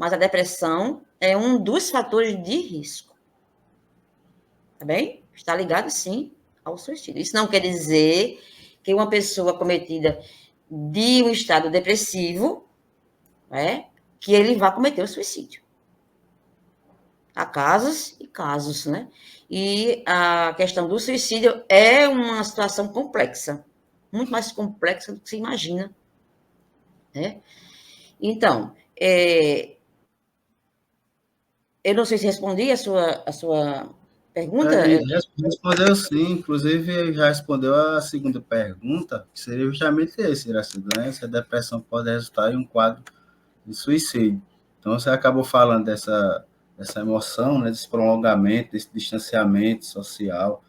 mas a depressão é um dos fatores de risco. Tá bem? Está ligado, sim, ao suicídio. Isso não quer dizer que uma pessoa cometida de um estado depressivo, né, que ele vá cometer o suicídio. Há casos e casos, né? E a questão do suicídio é uma situação complexa, muito mais complexa do que se imagina, né? Então, eu não sei se respondi a sua pergunta. Respondeu sim, inclusive já respondeu a segunda pergunta, que seria justamente esse, Iracido, né? Se a depressão pode resultar em um quadro de suicídio. Então, você acabou falando dessa emoção, né, desse prolongamento, desse distanciamento social.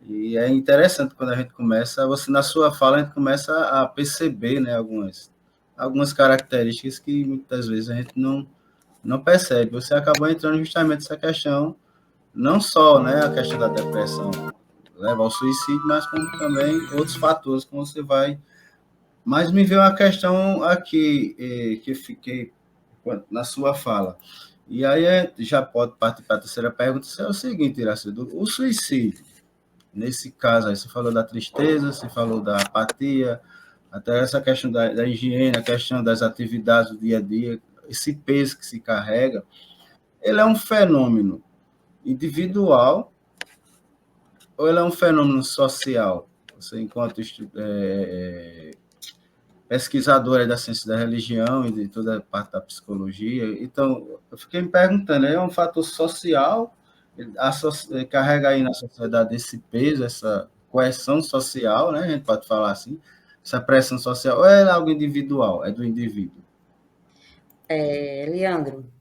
E é interessante quando a gente começa, você na sua fala, a gente começa a perceber, né, algumas características que muitas vezes a gente não percebe. Você acabou entrando justamente nessa questão, não só, né, a questão da depressão leva ao suicídio, mas como também outros fatores, como você vai. Mas me veio uma questão aqui, que eu fiquei na sua fala. E aí já pode partir para a terceira pergunta, é o seguinte, Iracido, o suicídio, nesse caso aí, você falou da tristeza, você falou da apatia, até essa questão da higiene, a questão das atividades do dia a dia, esse peso que se carrega, ele é um fenômeno individual ou ele é um fenômeno social? Você, enquanto pesquisadora da ciência da religião e de toda a parte da psicologia, então eu fiquei me perguntando, é um fator social, carrega aí na sociedade esse peso, essa coerção social, né? A gente pode falar assim, essa pressão social, ou é algo individual, é do indivíduo? Leandro,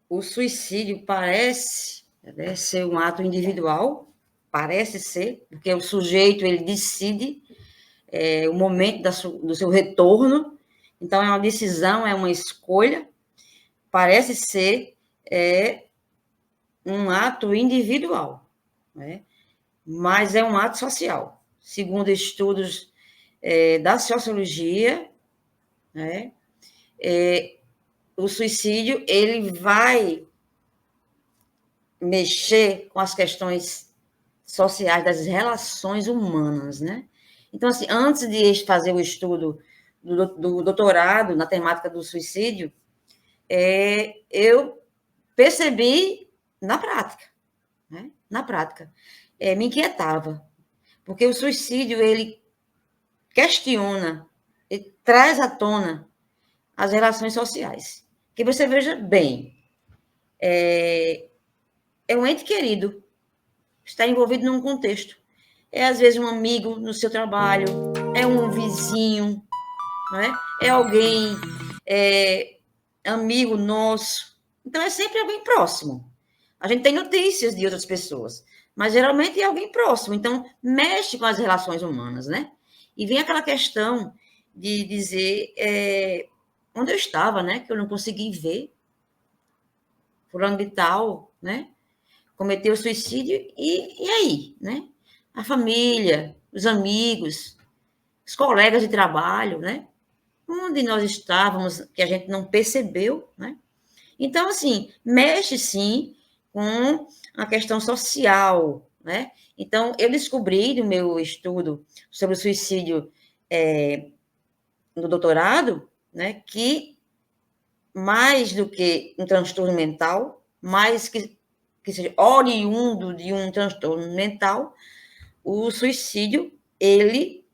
o suicídio parece, né, ser um ato individual, parece ser, porque o sujeito ele decide o momento do seu retorno, então é uma decisão, é uma escolha, parece ser um ato individual, né? Mas é um ato social. Segundo estudos da sociologia, né, o suicídio ele vai mexer com as questões sociais das relações humanas, né? Então, assim, antes de fazer o estudo do doutorado na temática do suicídio, eu percebi na prática, né? Na prática. Me inquietava, porque o suicídio, ele questiona, ele traz à tona as relações sociais. Que você veja bem, é um ente querido, está envolvido num contexto. É, às vezes, um amigo no seu trabalho, é um vizinho, não é? É alguém amigo nosso. Então, é sempre alguém próximo. A gente tem notícias de outras pessoas, mas geralmente é alguém próximo. Então, mexe com as relações humanas, né? E vem aquela questão de dizer onde eu estava, né? Que eu não consegui ver. Fulano de tal, né? Cometeu suicídio, e aí, né? A família, os amigos, os colegas de trabalho, né? Onde nós estávamos, que a gente não percebeu, né? Então, assim, mexe sim com a questão social, né? Então, eu descobri no meu estudo sobre o suicídio no doutorado, né, que mais do que um transtorno mental, mais que seja oriundo de um transtorno mental, o suicídio, ele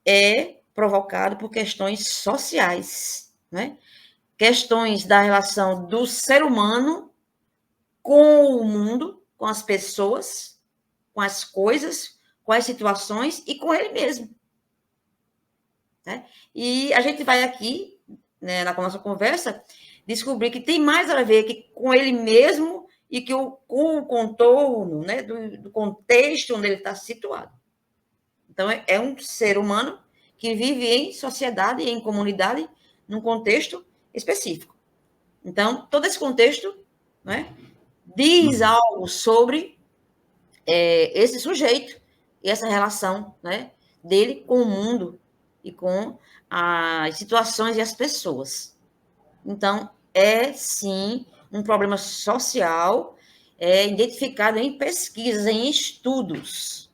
é provocado por questões sociais, né? Questões da relação do ser humano com o mundo, com as pessoas, com as coisas, com as situações e com ele mesmo, né? E a gente vai aqui, né, na nossa conversa, descobrir que tem mais a ver que com ele mesmo e que com o contorno, né, do contexto onde ele está situado. Então, é um ser humano que vive em sociedade e em comunidade num contexto específico. Então, todo esse contexto, né, diz algo sobre esse sujeito e essa relação, né, dele com o mundo e com as situações e as pessoas. Então, é, sim, um problema social identificado em pesquisas, em estudos.